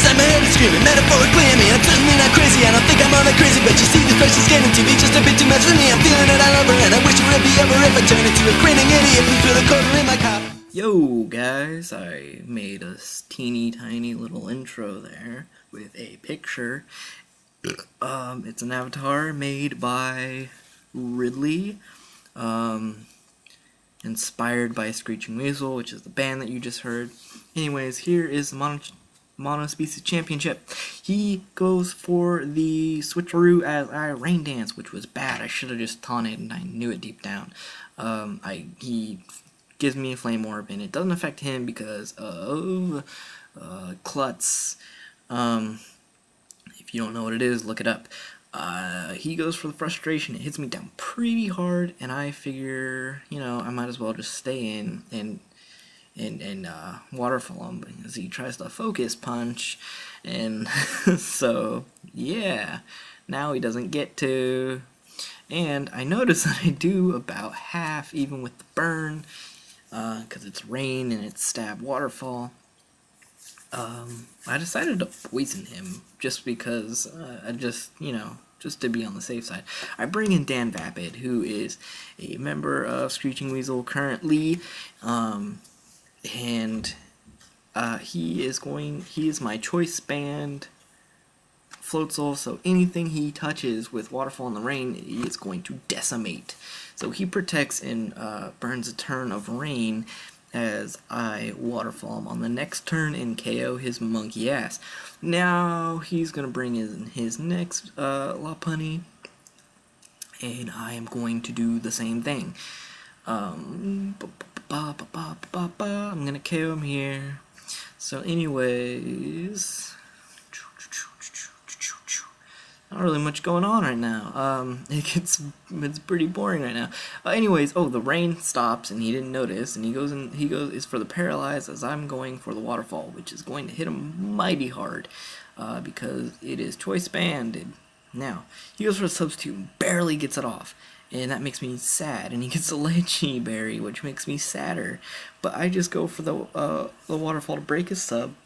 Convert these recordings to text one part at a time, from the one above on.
inside my head is screaming, metaphorically I mean, I'm certainly not crazy, I don't think I'm all that crazy, but you see this person's getting to be just a bit too much for me. I'm feeling it all over, and I wish it would be over if I turned into a grinning idiot who's with a quarter in my car. Yo guys, I made a teeny tiny little intro there with a picture. It's an avatar made by Ridley, inspired by Screeching Weasel, which is the band that you just heard. Anyways, here is the monospecies championship. He goes for the switcheroo as I rain dance, which was bad. I should have just taunted, and I knew it deep down. He gives me a flame orb, and it doesn't affect him because of Klutz. If you don't know what it is, look it up. He goes for the frustration. It hits me down pretty hard, and I figure, you know, I might as well just stay in and waterfall him because he tries to focus punch, and so yeah, now he doesn't get to. And I notice that I do about half, even with the burn, because it's rain and it's stab waterfall. I decided to poison him just because just to be on the safe side. I bring in Dan Vapid, who is a member of Screeching Weasel currently, and he is my choice band Floatzel, so anything he touches with waterfall in the rain, he is going to decimate. So he protects and burns a turn of rain as I waterfall him on the next turn and KO his monkey ass. Now he's gonna bring in his next Lopunny, and I am going to do the same thing. I'm gonna KO him here. So anyways, not really much going on right now. It's pretty boring right now. Anyways, the rain stops and he didn't notice, and he goes for the paralyze as I'm going for the waterfall, which is going to hit him mighty hard because it is choice banded. Now he goes for the substitute and barely gets it off, and that makes me sad. And he gets a lychee berry, which makes me sadder. But I just go for the waterfall to break his sub.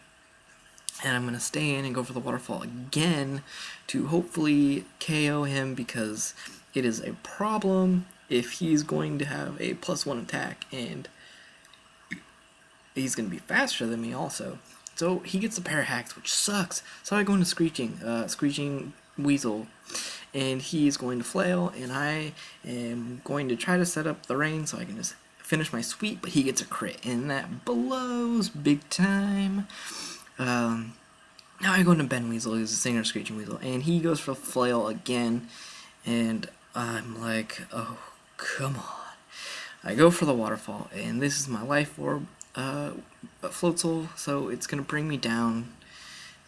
And I'm going to stay in and go for the waterfall again to hopefully KO him, because it is a problem if he's going to have a +1 attack, and he's going to be faster than me also. So he gets the pair hacks, which sucks. So I go into Screeching Weasel, and he's going to flail, and I am going to try to set up the rain so I can just finish my sweep, but he gets a crit, and that blows big time. Now I go into Ben Weasel, who's the singer of Screeching Weasel, and he goes for flail again, and I'm like, oh, come on. I go for the waterfall, and this is my life orb, Floatzel, so it's going to bring me down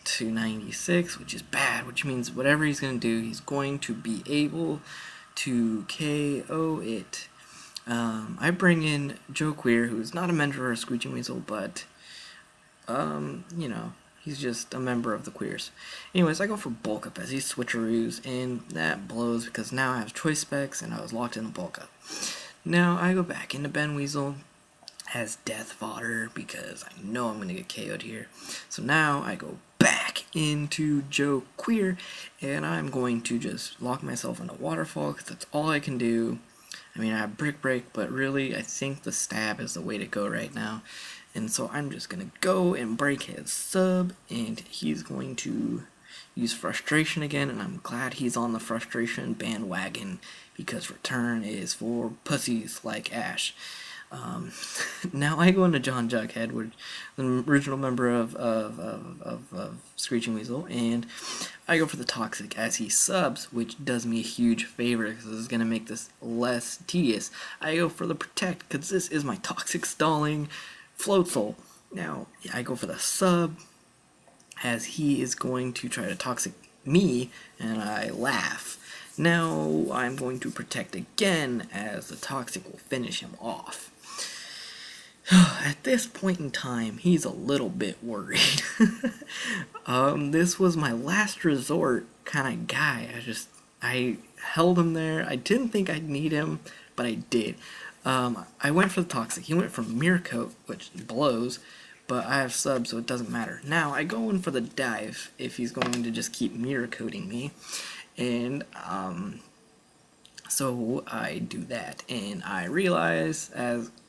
to 96, which is bad, which means whatever he's going to do, he's going to be able to KO it. I bring in Joe Queer, who's not a member of Screeching Weasel, but you know, he's just a member of the Queers. Anyways, I go for bulk up as he switcheroos, and that blows because now I have choice specs and I was locked in the bulk up. Now I go back into Ben Weasel as death fodder because I know I'm gonna get KO'd here. So now I go back into Joe Queer, and I'm going to just lock myself in a waterfall because that's all I can do. I mean, I have Brick Break, but really I think the stab is the way to go right now. And so I'm just going to go and break his sub, and he's going to use frustration again, and I'm glad he's on the frustration bandwagon because return is for pussies like Ash. Now I go into John Jughead, which the original member of Screeching Weasel, and I go for the Toxic as he subs, which does me a huge favor because this is going to make this less tedious. I go for the Protect because this is my Toxic stalling Floatzel. Now I go for the sub as he is going to try to Toxic me, and I laugh. Now I'm going to Protect again as the Toxic will finish him off. At this point in time, he's a little bit worried. This was my last resort kind of guy. I held him there. I didn't think I'd need him, but I did. I went for the Toxic. He went for Mirror Coat, which blows, but I have subs, so it doesn't matter. Now, I go in for the dive if he's going to just keep mirror coating me, and so I do that, and I realize,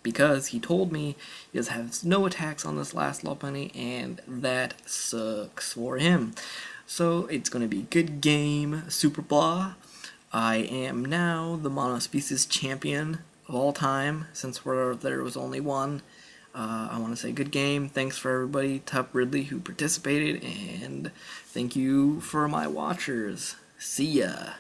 because he told me he does have no attacks on this last Lopunny, and that sucks for him. So it's going to be good game, SuperBlah. I am now the monospecies champion of all time, since there was only one. I want to say good game. Thanks for everybody, Ridley, who participated, and thank you for my watchers. See ya.